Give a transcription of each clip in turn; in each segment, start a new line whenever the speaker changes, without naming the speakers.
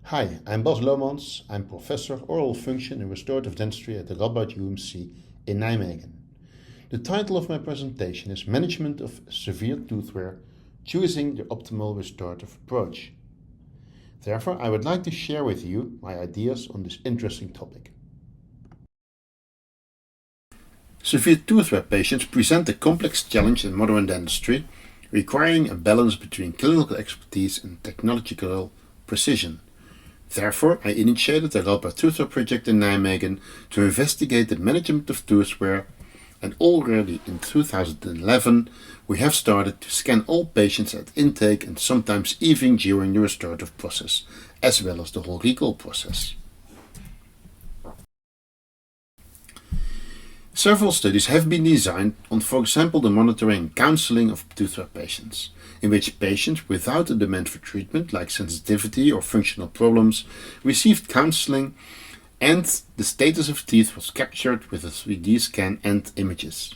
Hi, I'm Bas Loomans. I'm Professor Oral Function and Restorative Dentistry at the Radboud UMC in Nijmegen. The title of my presentation is Management of Severe Tooth Wear, Choosing the Optimal Restorative Approach. Therefore, I would like to share with you my ideas on this interesting topic. Severe tooth wear patients present a complex challenge in modern dentistry, requiring a balance between clinical expertise and technological precision. Therefore, I initiated the Radboud Tooth Wear Project in Nijmegen to investigate the management of tooth wear, and already in 2011 we have started to scan all patients at intake and sometimes even during the restorative process, as well as the whole recall process. Several studies have been designed on, for example, the monitoring and counseling of tooth wear patients, in which patients without a demand for treatment, like sensitivity or functional problems, received counseling, and the status of teeth was captured with a 3D scan and images.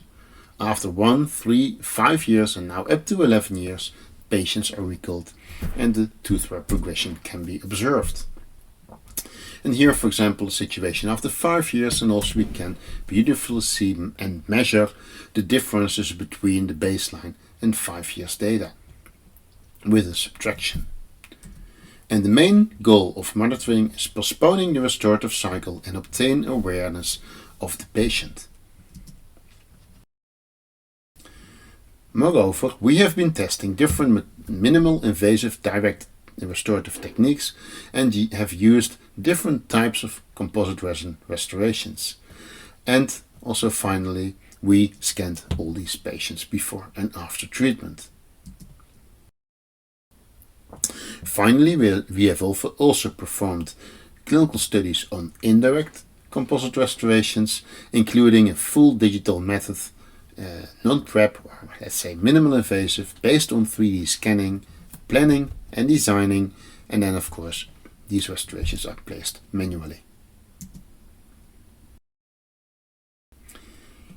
After 1, 3, 5 years and now up to 11 years, patients are recalled and the tooth wear progression can be observed. And here, for example, the situation after 5 years, and also we can beautifully see and measure the differences between the baseline and 5 years data with a subtraction. And the main goal of monitoring is postponing the restorative cycle and obtain awareness of the patient. Moreover, we have been testing different minimal invasive direct restorative techniques and have used different types of composite resin restorations. And also finally, we scanned all these patients before and after treatment. Finally, we have also performed clinical studies on indirect composite restorations, including a full digital method, non-prep, or let's say minimal invasive, based on 3D scanning, planning and designing, and then of course these restorations are placed manually.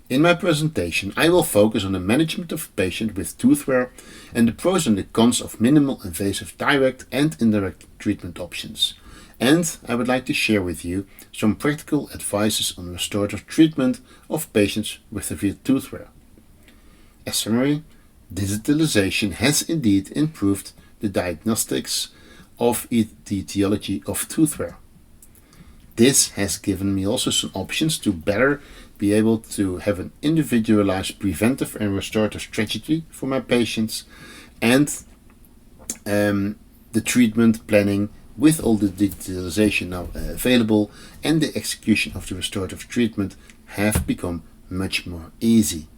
In my presentation, I will focus on the management of patients with tooth wear and the pros and the cons of minimal invasive direct and indirect treatment options. And I would like to share with you some practical advices on restorative treatment of patients with severe tooth wear. As summary, digitalization has indeed improved the diagnostics of the etiology of tooth wear. This has given me also some options to better be able to have an individualized preventive and restorative strategy for my patients, and the treatment planning with all the digitalization now available and the execution of the restorative treatment have become much more easy.